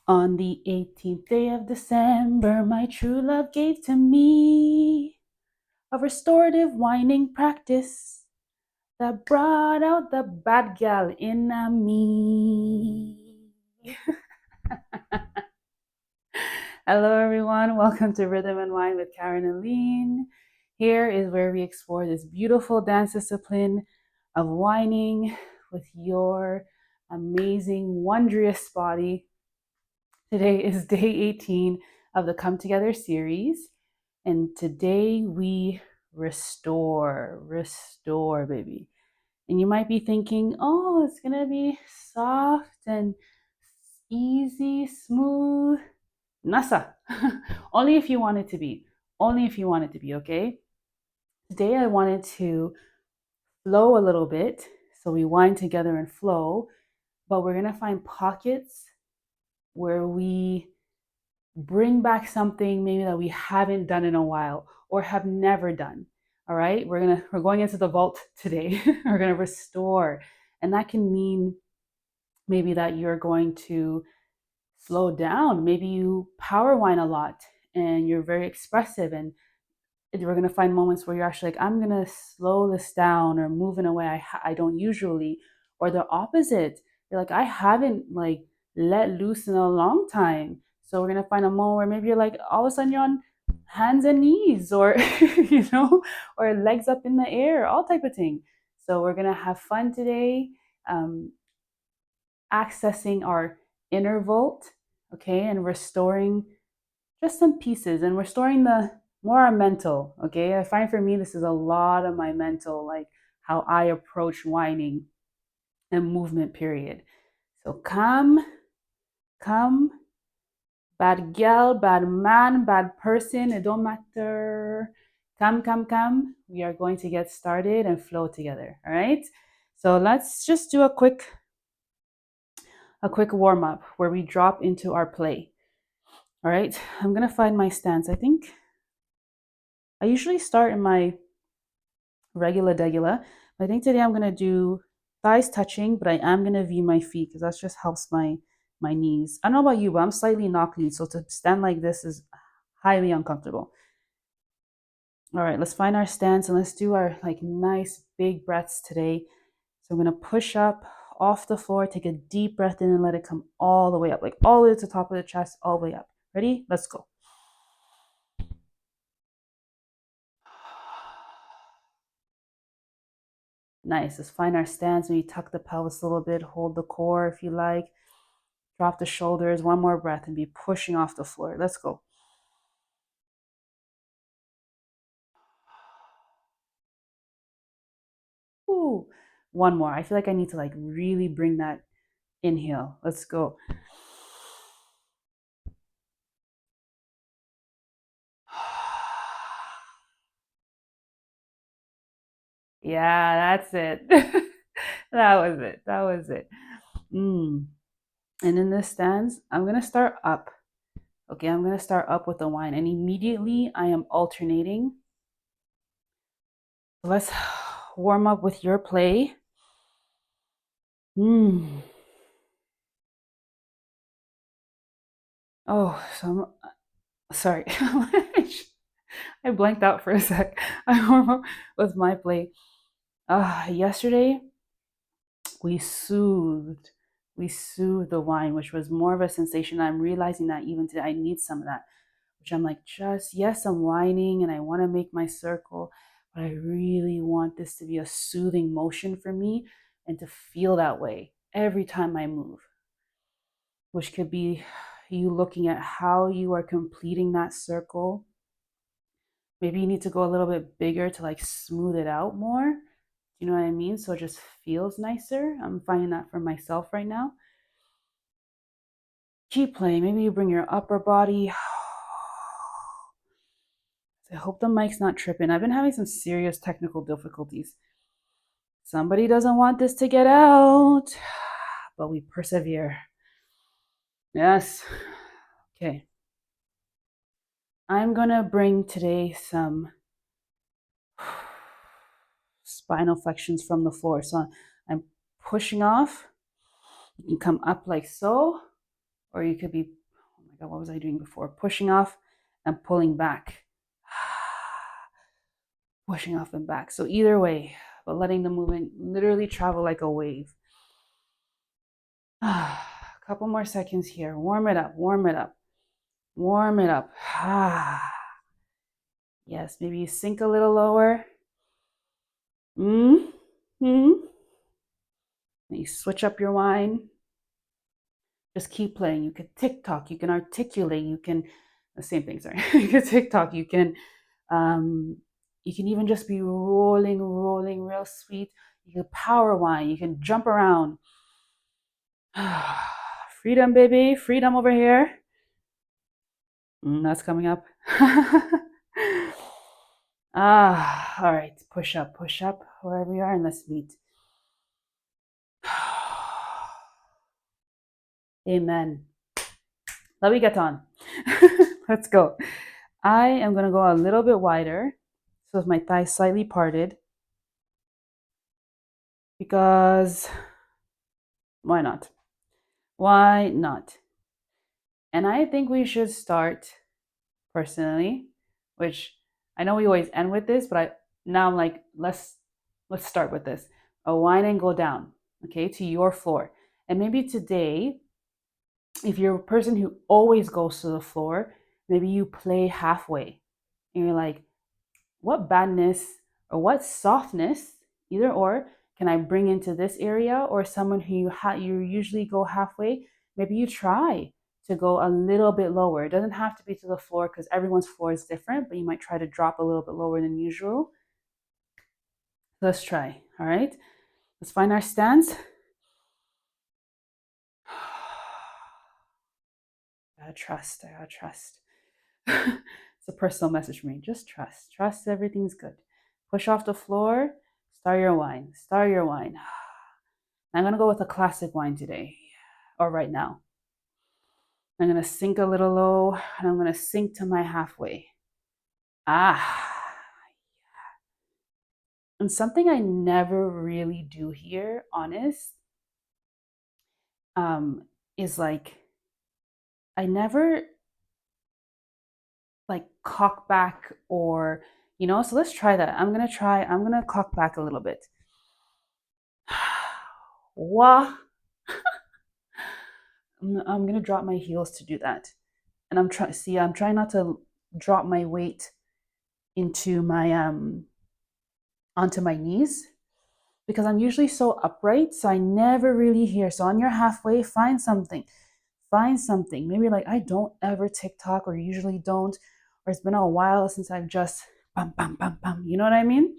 On the 18th day of December, my true love gave to me a restorative whining practice that brought out the bad gal in me. Hello, everyone. Welcome to Rhythm and Wine with Karen and Lean. Here is where we explore this beautiful dance discipline of whining with your amazing, wondrous body. Today is day 18 of the Come Together series. And today we restore, baby. And you might be thinking, oh, it's going to be soft and easy, smooth. Nasa. Only if you want it to be. Only if you want it to be, okay? Today I wanted to flow a little bit. So we wind together and flow, but we're going to find pockets where we bring back something maybe that we haven't done in a while or have never done. All right, we're going into the vault today. We're going to restore, and that can mean maybe that you're going to slow down. Maybe you power whine a lot and you're very expressive, and we're going to find moments where you're actually like, I'm going to slow this down or move in a way I don't usually, or the opposite. You're like, I haven't like let loose in a long time. So we're going to find a moment where maybe you're like, all of a sudden you're on hands and knees, or, or legs up in the air, all type of thing. So we're going to have fun today, um, accessing our inner vault, okay, and restoring just some pieces and restoring the more our mental. Okay, I find for me this is a lot of my mental, like how I approach whining and movement, period. So come, bad gal, bad man, bad person, it don't matter. Come. We are going to get started and flow together. All right, so let's just do a quick warm up where we drop into our play. All right, I'm gonna find my stance. I think I usually start in my regular degula. But I think today I'm gonna do thighs touching, but I am gonna V my feet because that just helps my knees. I don't know about you, but I'm slightly knock-kneed, so to stand like this is highly uncomfortable. All right, let's find our stance and let's do our like nice big breaths today. So I'm gonna push up off the floor, take a deep breath in and let it come all the way up, like all the way to the top of the chest, all the way up. Ready? Let's go. Nice. Let's find our stance. Maybe tuck the pelvis a little bit, hold the core if you like. Drop the shoulders. One more breath and be pushing off the floor. Let's go. Ooh. One more. I feel like I need to like really bring that inhale. Let's go. Yeah, that's it. That was it. That was it. And in this stance, I'm going to start up. Okay, I'm going to start up with the wine, and immediately I am alternating. Let's warm up with your play. Oh, so sorry. I blanked out for a sec. I warm up with my play. Yesterday we soothed the wine, which was more of a sensation. I'm realizing that even today I need some of that, which I'm like, just yes, I'm whining and I want to make my circle, but I really want this to be a soothing motion for me and to feel that way every time I move, which could be you looking at how you are completing that circle. Maybe you need to go a little bit bigger to like smooth it out more. You know what I mean? So it just feels nicer. I'm finding that for myself right now. Keep playing. Maybe you bring your upper body. I hope the mic's not tripping. I've been having some serious technical difficulties. Somebody doesn't want this to get out, but we persevere. Yes. Okay. I'm going to bring today some spinal flexions from the floor. So I'm pushing off. You can come up like so, Or you could be, oh my God, what was I doing before? Pushing off and pulling back. Pushing off and back. So either way, but letting the movement literally travel like a wave. A couple more seconds here. Warm it up, warm it up, warm it up. Yes, maybe you sink a little lower. Mm-hmm. You switch up your wine. Just keep playing. You can TikTok, you can articulate, you can, the same thing, sorry. You can TikTok, you can even just be rolling real sweet. You can power wine, you can jump around. Freedom, baby, freedom over here. That's coming up. All right, push up wherever you are, and let's meet. Amen. Lavigaton. Let's go. I am going to go a little bit wider, so with my thighs slightly parted, because why not? Why not? And I think we should start, personally, which I know we always end with this, but now I'm like, let's start with this. A wine and go down, okay, to your floor. And maybe today, if you're a person who always goes to the floor, maybe you play halfway and you're like, what badness or what softness, either or, can I bring into this area? Or someone who you usually go halfway, maybe you try to go a little bit lower. It doesn't have to be to the floor because everyone's floor is different, but you might try to drop a little bit lower than usual. Let's try, all right? Let's find our stance. I gotta trust. It's a personal message for me. Just trust. Trust everything's good. Push off the floor. Start your wine. I'm gonna go with a classic wine today, or right now. I'm gonna sink a little low, and I'm gonna sink to my halfway. And something I never really do here, honest, is like, I never like cock back or, so let's try that. I'm gonna cock back a little bit. Wah. I'm gonna drop my heels to do that. And I'm trying not to drop my weight into my onto my knees, because I'm usually so upright, so I never really hear. So on your halfway, find something. Maybe like, I don't ever TikTok, or usually don't, or it's been a while since I've just bam, bam, bam, bam. You know what I mean?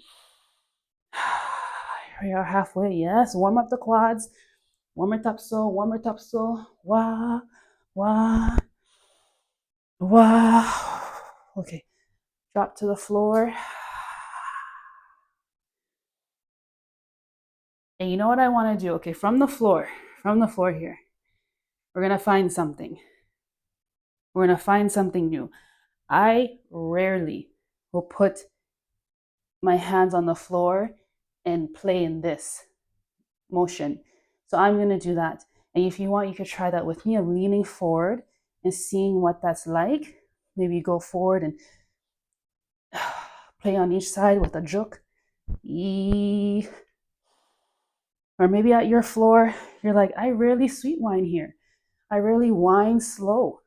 Here we are halfway. Yes, warm up the quads. Warm it up so. Wah, wah, wah. Okay, drop to the floor. And you know what I want to do? Okay, from the floor here, we're going to find something. We're going to find something new. I rarely will put my hands on the floor and play in this motion. So I'm going to do that. And if you want, you could try that with me of leaning forward and seeing what that's like. Maybe go forward and play on each side with a juk. Or maybe at your floor, you're like, I rarely sweet wine here. I rarely wine slow.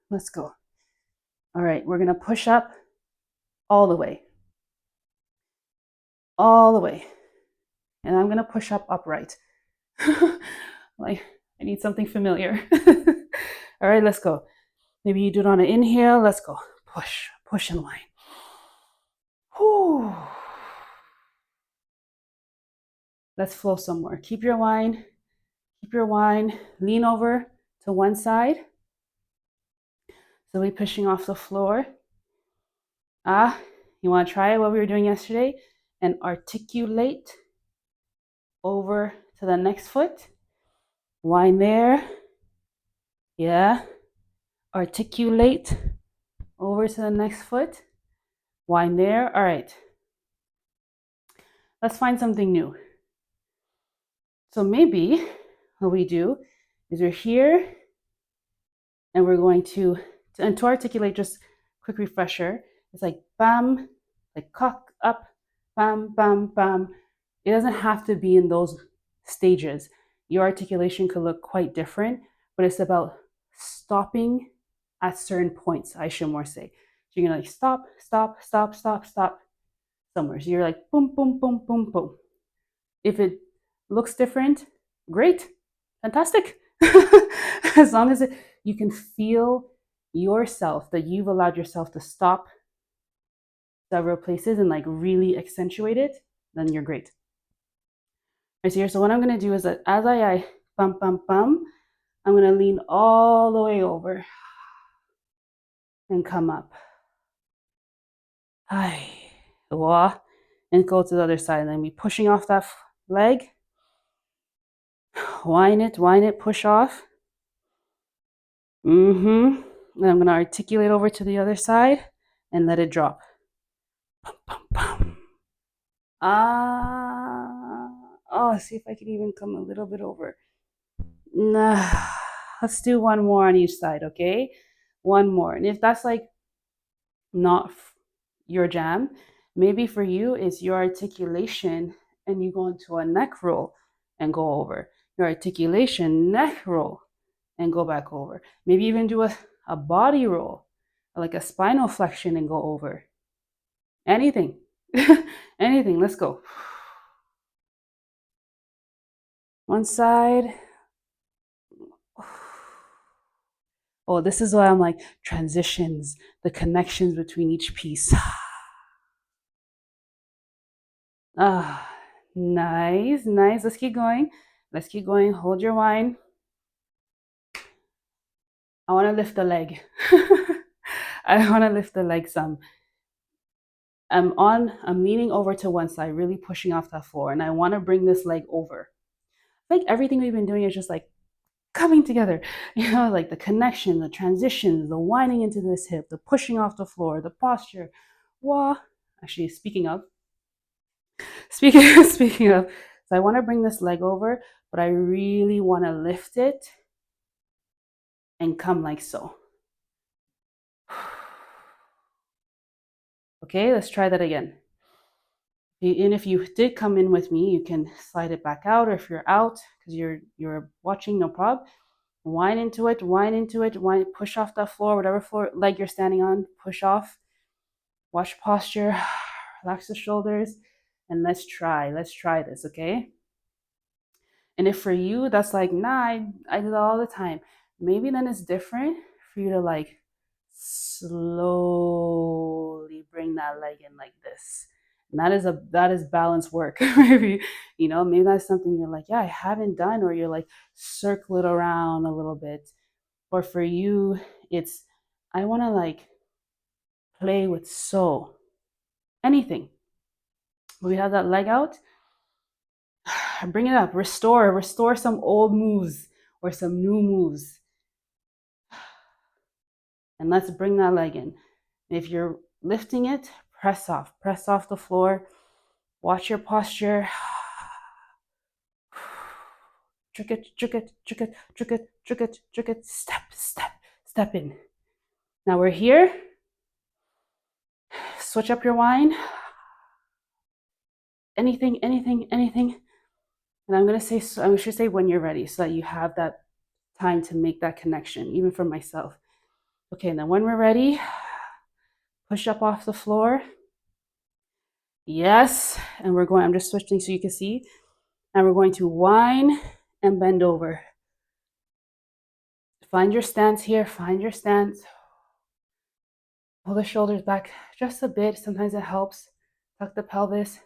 Let's go. All right, we're going to push up all the way. And I'm going to push up upright. Like, I need something familiar. All right, let's go. Maybe you do it on an inhale. Let's go. Push and wine. Whew. Let's flow some more. Keep your wine. Lean over to one side. So we're pushing off the floor. You want to try what we were doing yesterday and articulate over to the next foot. Wine there. Yeah. Articulate over to the next foot. Wine there. All right. Let's find something new. So maybe what we do is we're here and we're going and to articulate, just quick refresher, it's like bam, like cock up, bam, bam, bam. It doesn't have to be in those stages. Your articulation could look quite different, but it's about stopping at certain points, I should more say. So you're gonna like stop, stop, stop, stop, stop somewhere. So you're like boom, boom, boom, boom, boom. If it looks different, great, fantastic. As long as you can feel yourself, that you've allowed yourself to stop several places and like really accentuate it, then you're great. Right, so here, so what I'm going to do is that as I bum, bum, bum, I'm going to lean all the way over and come up. Hi, and go to the other side. And then be pushing off that leg. Whine it, push off. And I'm going to articulate over to the other side and let it drop. Bum, bum, bum. Oh, see if I can even come a little bit over. Nah, let's do one more on each side, okay? One more. And if that's like not your jam, maybe for you it's your articulation and you go into a neck roll and go over. Your articulation, neck roll, and go back over. Maybe even do a body roll, like a spinal flexion and go over. Anything. Anything. Let's go. One side. Oh, this is why I'm like transitions, the connections between each piece. Ah, nice, nice. Let's keep going. Let's keep going. Hold your wine. I want to lift the leg. I want to lift the leg some. I'm leaning over to one side, really pushing off that floor, and I want to bring this leg over. Like everything we've been doing is just like coming together, like the connection, the transitions, the winding into this hip, the pushing off the floor, the posture. Wah. Actually, speaking of, so I want to bring this leg over, but I really want to lift it and come like so. Okay, let's try that again. And if you did come in with me, you can slide it back out, or if you're out because you're watching, no problem. Wind into it, push off that floor, whatever floor leg you're standing on, push off. Watch posture, relax the shoulders, and let's try this, okay? And if for you that's like, nah, I do that all the time, maybe then it's different for you to like slowly bring that leg in like this. And that is balance work. Maybe, maybe that's something you're like, yeah, I haven't done, or you're like circle it around a little bit. Or for you, it's I want to like play with anything. We have that leg out. Bring it up. Restore some old moves or some new moves. And let's bring that leg in. If you're lifting it, press off the floor. Watch your posture. Trick it. Step in. Now we're here. Switch up your wine. Anything. And I should say when you're ready, so that you have that time to make that connection, even for myself. Okay, and then when we're ready, push up off the floor. Yes, and I'm just switching so you can see. And we're going to whine and bend over. Find your stance here, Pull the shoulders back just a bit. Sometimes it helps. Tuck the pelvis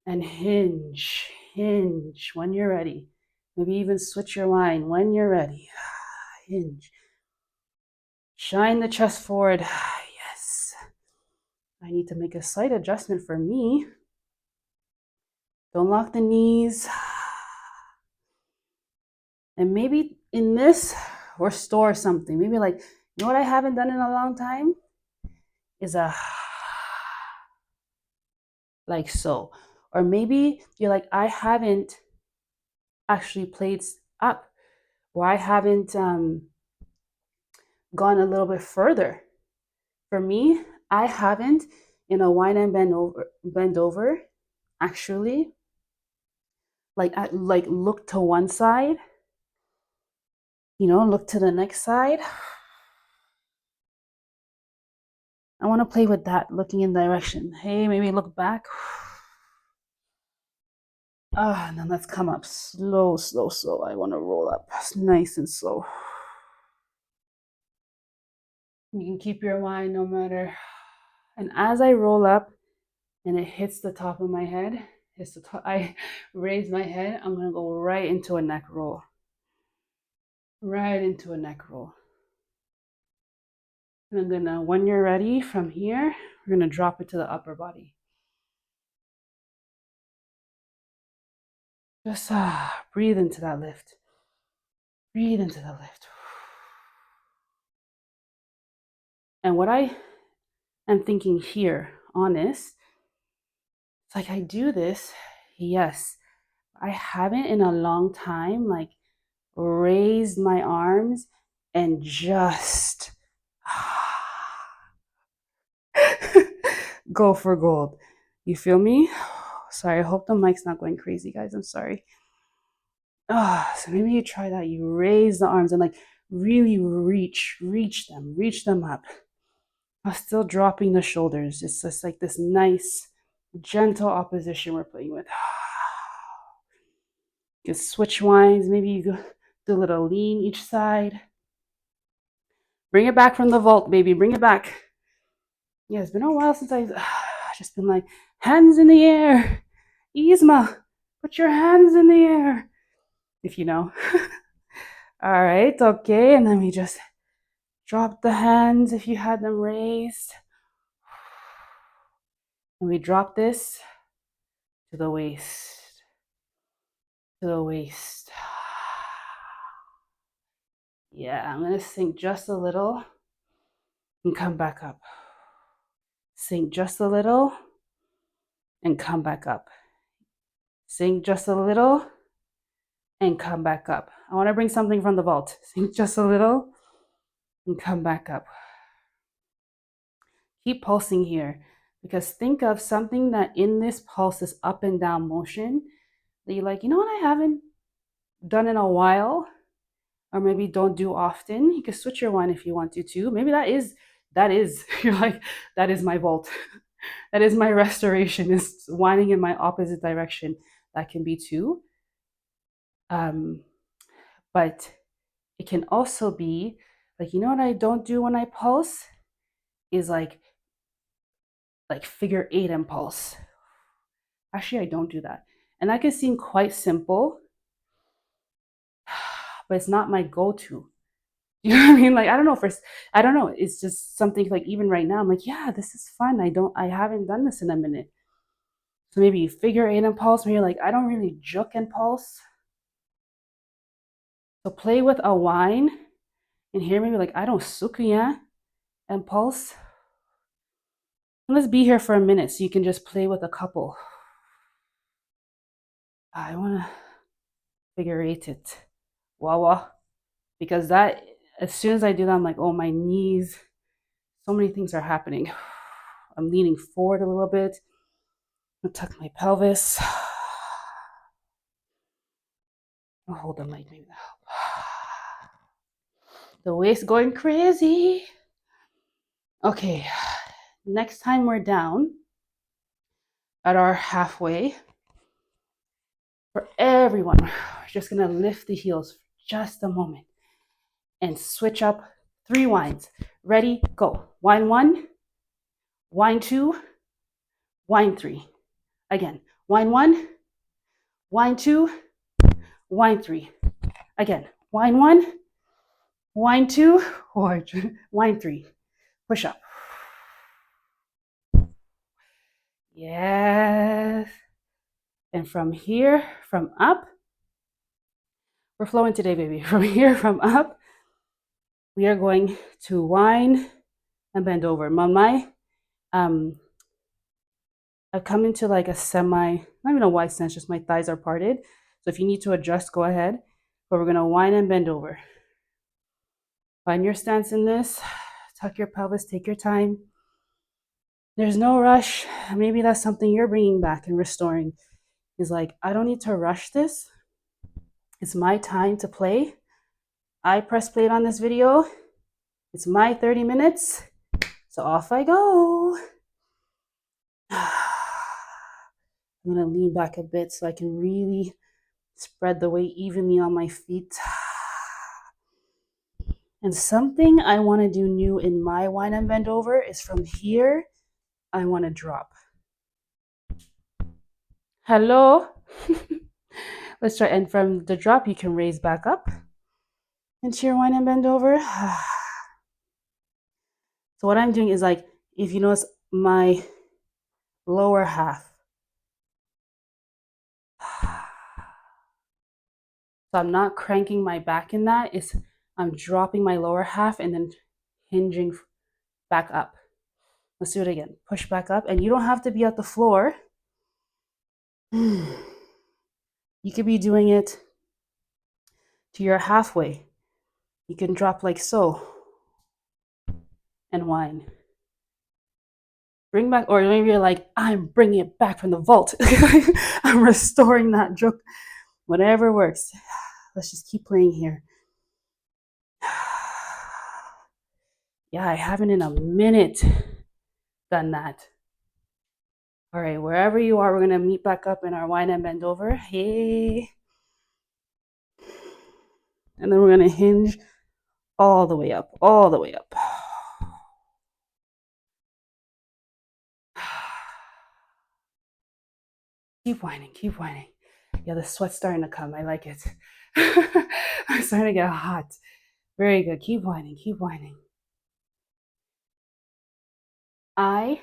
and hinge when you're ready. Maybe even switch your line when you're ready. Hinge. Shine the chest forward. Yes. I need to make a slight adjustment for me. Don't lock the knees. And maybe in this, restore something. Maybe like, what I haven't done in a long time is like so. Or maybe you're like, I haven't actually played up, or I haven't gone a little bit further. For me, I haven't in a wine and bend over, actually, like look to one side, look to the next side. I want to play with that, looking in direction. Hey, maybe look back. And then let's come up slow, slow, slow. I want to roll up nice and slow. You can keep your mind no matter. And as I roll up and it hits the top of my head, I raise my head, I'm going to go right into a neck roll. Right into a neck roll. And I'm gonna, when you're ready from here, we're gonna drop it to the upper body. Just breathe into that lift. Breathe into the lift. And what I am thinking here on this, it's like I do this, yes, I haven't in a long time, like raised my arms and just go for gold. You feel me? Sorry, I hope the mic's not going crazy, guys. I'm sorry. So maybe you try that. You raise the arms and like really reach them up. I'm still dropping the shoulders. It's just like this nice, gentle opposition we're playing with. You can switch winds. Maybe you do a little lean each side. Bring it back from the vault, baby. Bring it back. Yeah, it's been a while since I've just been like, hands in the air. Yzma, put your hands in the air. If you know. All right, okay. And then we just drop the hands if you had them raised. And we drop this to the waist. To the waist. Yeah, I'm going to sink just a little and come back up. Sink just a little and come back up. Sink just a little and come back up. I want to bring something from the vault. Sink just a little and come back up. Keep pulsing here, because think of something that in this pulse, this up and down motion, that you're like, you know what, I haven't done in a while, or maybe don't do often. You can switch your one if you want to too. Maybe that is you're like, that is my vault. That is my restoration, is winding in my opposite direction. That can be too. But it can also be like, you know what I don't do when I pulse is like figure 8 impulse. Actually, I don't do that. And that can seem quite simple, but it's not my go-to. You know what I mean? Like, I don't know. It's just something like, even right now, I'm like, yeah, this is fun. I haven't done this in a minute. So maybe you figure 8 impulse, maybe you're like, I don't really juk impulse. So play with a wine and here maybe like, I don't sukuya impulse. And let's be here for a minute so you can just play with a couple. I want to figure 8 it. Wawa. Because that, as soon as I do that, I'm like, oh, my knees, so many things are happening. I'm leaning forward a little bit. I'm gonna tuck my pelvis. I'll hold the mic, maybe that help. The waist going crazy. Okay, next time we're down at our halfway, for everyone, we're just gonna lift the heels for just a moment and switch up 3 winds. Ready, go. Wind 1, wind 2, wind 3. Again, wind 1, wind 2, wind 3. Again, wind 1, wind 2, or wind 3. Push up. Yes. And from here, from up, we're flowing today, baby. From here, from up, we are going to wind and bend over. Mamai, I've come into like a semi, not even a wide stance, just my thighs are parted. So if you need to adjust, go ahead. but we're going to whine and bend over. Find your stance in this. Tuck your pelvis, take your time. There's no rush. Maybe that's something you're bringing back and restoring. Is like, I don't need to rush this. It's my time to play. I press play on this video. It's my 30 minutes. So off I go. I'm going to lean back a bit so I can really spread the weight evenly on my feet. And something I want to do new in my whine and bend over is from here, I want to drop. Hello. Let's try. And from the drop, you can raise back up into your whine and bend over. So what I'm doing is like, if you notice my lower half. So I'm not cranking my back in that. I'm dropping my lower half and then hinging back up. Let's do it again. Push back up. And you don't have to be at the floor. You could be doing it to your halfway. You can drop like so and whine. Bring back, or maybe you're like, I'm bringing it back from the vault. I'm restoring that joke. Whatever works. Let's just keep playing here. Yeah, I haven't in a minute done that. All right, wherever you are, we're going to meet back up in our whine and bend over. Hey. And then we're going to hinge all the way up, all the way up. Keep whining, keep whining. Yeah, the sweat's starting to come. I like it. I'm starting to get hot. Very good. Keep whining, keep whining. I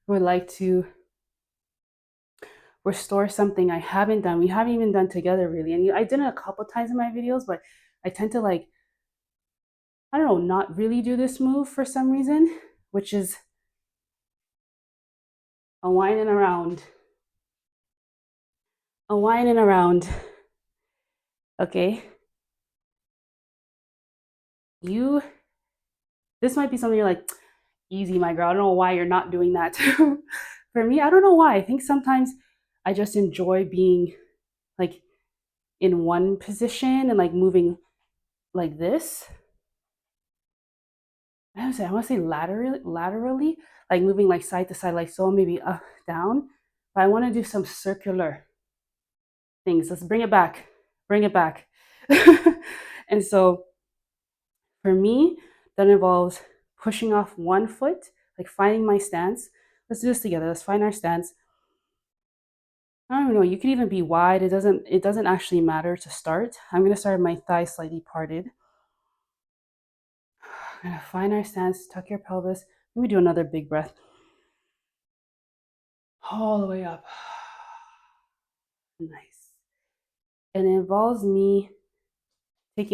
would like to restore something I haven't done. We haven't even done together really. And I did it a couple times in my videos, but I tend to like, I don't know, not really do this move for some reason, which is a whine and around. A whine and around. Okay. This might be something you're like, easy, my girl. I don't know why you're not doing that. For me, I don't know why. I think sometimes I just enjoy being like in one position and like moving like this. I want to say laterally, like moving like side to side, like so, maybe up, down. But I want to do some circular things. Let's bring it back. Bring it back. And so for me, that involves pushing off one foot, like finding my stance. Let's do this together. Let's find our stance. I don't know. You can even be wide. It doesn't actually matter to start. I'm going to start with my thighs slightly parted. I'm going to find our stance. Tuck your pelvis. Let me do another big breath. All the way up. Nice. And it involves me we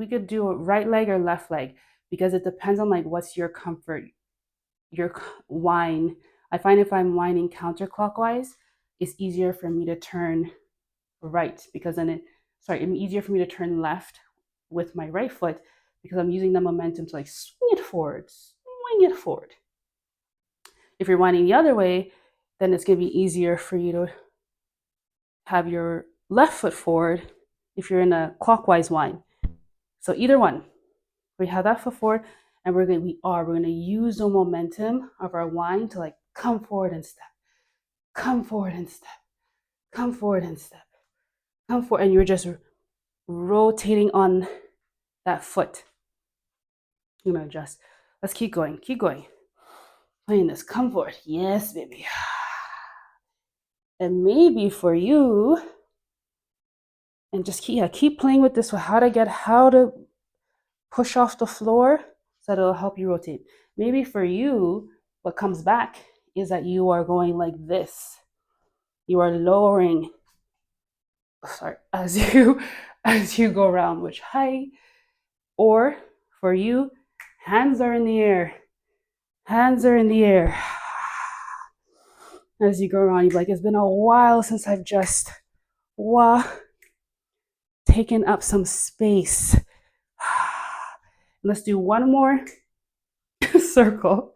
could do a right leg or left leg because it depends on like what's your comfort, your whine. I find if I'm whining counterclockwise, it's easier for me to turn right because then it's easier for me to turn left with my right foot because I'm using the momentum to like swing it forward. If you're whining the other way, then it's going to be easier for you to have your left foot forward if you're in a clockwise whine. So either one, we have that foot forward, and we're going to use the momentum of our whine to like come forward and step, come forward and step, come forward and step, come forward, and you're just rotating on that foot. I'm gonna adjust. Let's keep going, playing this. Come forward, yes, baby. And maybe for you, and just keep playing with this, how to push off the floor so that it'll help you rotate. Maybe for you, what comes back is that you are going like this. You are lowering, as you go around, which high. Or for you, hands are in the air. Hands are in the air. As you go around, you're like, it's been a while since I've just taken taken up some space. Let's do one more circle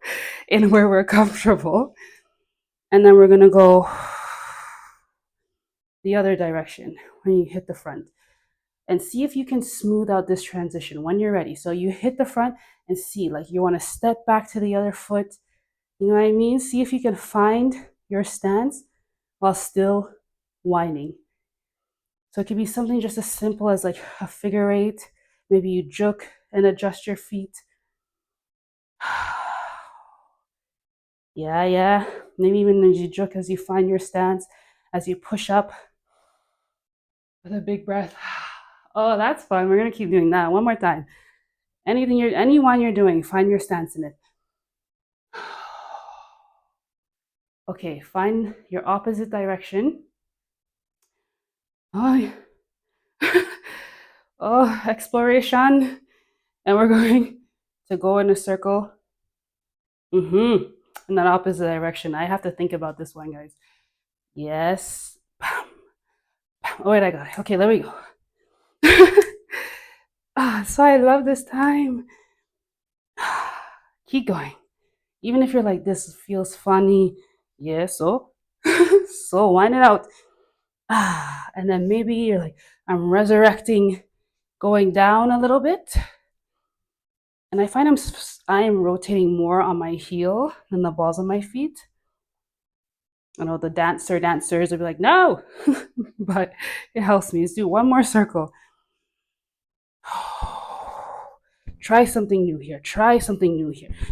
in where we're comfortable. And then we're going to go the other direction when you hit the front. And see if you can smooth out this transition when you're ready. So you hit the front and see, like you want to step back to the other foot. You know what I mean? See if you can find your stance while still winding. So it could be something just as simple as like a figure eight. Maybe you juke and adjust your feet. Yeah. Maybe even as you juke, as you find your stance, as you push up with a big breath. Oh, that's fun. We're going to keep doing that one more time. Anyone you're doing, find your stance in it. Okay, find your opposite direction. Oh, oh, exploration. And we're going to go in a circle. In that opposite direction. I have to think about this one, guys. Yes. Oh, wait, I got it. Okay, there we go. So I love this time. Keep going. Even if you're like, this feels funny. Yeah, so wind it out. And then maybe you're like, I'm resurrecting, going down a little bit. And I find I'm rotating more on my heel than the balls of my feet. I know the dancers will be like, no, but it helps me. Let's do one more circle. Try something new here.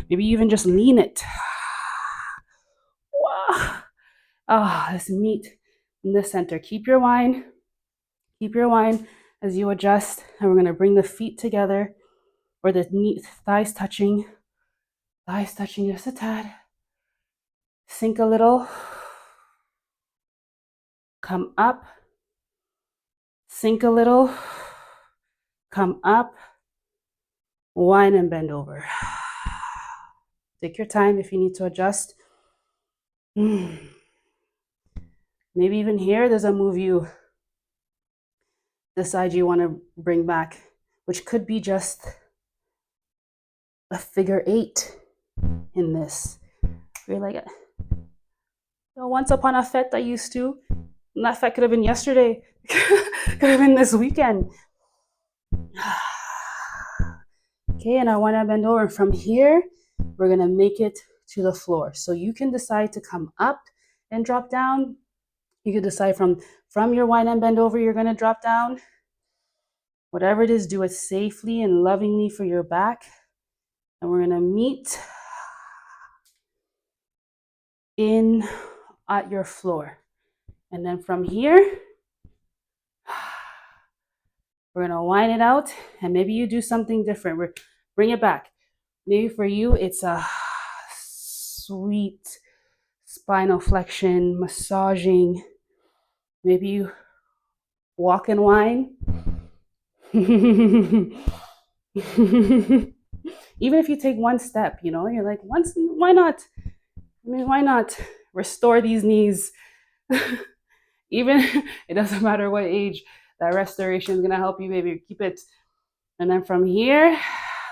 Maybe even just lean it. Let's meet in the center. Keep your wine as you adjust. And we're going to bring the feet together, or the thighs touching just a tad. Sink a little. Come up. Sink a little. Come up. Wine and bend over. Take your time if you need to adjust. Maybe even here, there's a move you decide you want to bring back, which could be just a figure eight in this. You're like, once upon a fete I used to, and that fete could have been yesterday, could have been this weekend. Okay, and I want to bend over. From here, we're going to make it to the floor. So you can decide to come up and drop down. You can decide from your wine and bend over, you're going to drop down. Whatever it is, do it safely and lovingly for your back. And we're going to meet in at your floor. And then from here, we're going to wind it out. And maybe you do something different. Bring it back. Maybe for you, it's a sweet spinal flexion, massaging. Maybe you walk and whine. Even if you take one step, you're like, why not? Why not restore these knees? Even it doesn't matter what age, that restoration is going to help you, baby. Keep it. And then from here,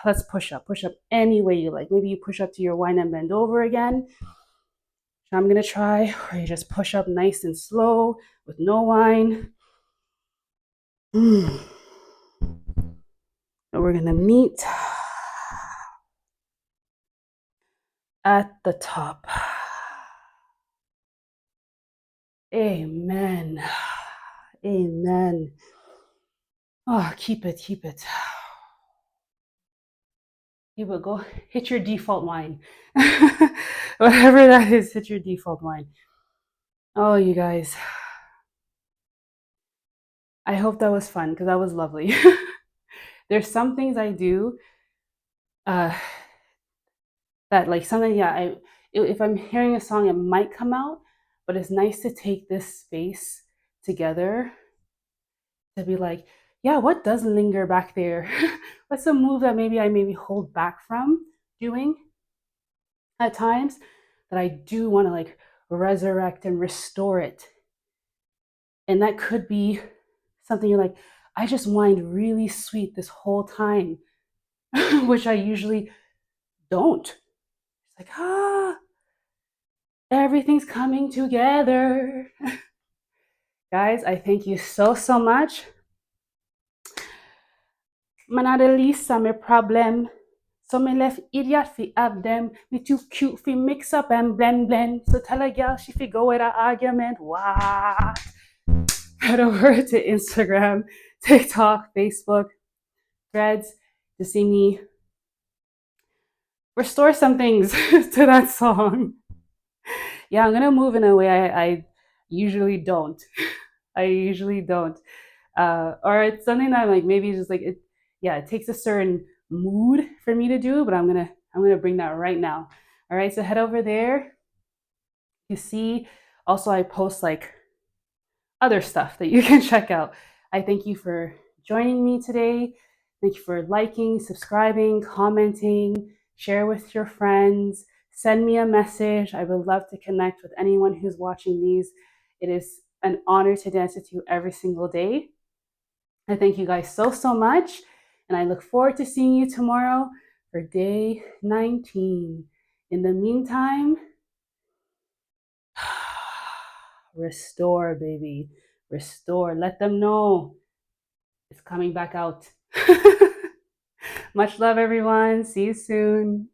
let's push up any way you like. Maybe you push up to your wine and bend over again. So I'm going to try, or you just push up nice and slow with no wine. And we're going to meet at the top. Amen. Amen. Oh, keep it. Keep it. Go hit your default wine. Whatever that is, hit your default wine. Oh, you guys. I hope that was fun, because that was lovely. There's some things I do that, like, something, if I'm hearing a song, it might come out, but it's nice to take this space together to be like, yeah, what does linger back there? What's a move that maybe I hold back from doing at times that I do want to like resurrect and restore it? And that could be something you're like, I just whined really sweet this whole time, which I usually don't. It's like, everything's coming together. Guys, I thank you so, so much. Manade lisa me problem. So me left idiot fi have them. Me too cute fi mix up and blend. So tell a girl she fi go with an argument. Wow. Head over to Instagram, TikTok, Facebook, Threads to see me restore some things to that song. Yeah, I'm gonna move in a way I usually don't. I usually don't. Or it's something that I'm like maybe just like it. Yeah, it takes a certain mood for me to do, but I'm gonna bring that right now. All right, so head over there. You see, also I post like other stuff that you can check out. I thank you for joining me today. Thank you for liking, subscribing, commenting, share with your friends, send me a message. I would love to connect with anyone who's watching these. It is an honor to dance with you every single day. I thank you guys so, so much. And I look forward to seeing you tomorrow for day 19. In the meantime, restore, baby. Restore. Let them know it's coming back out. Much love, everyone. See you soon.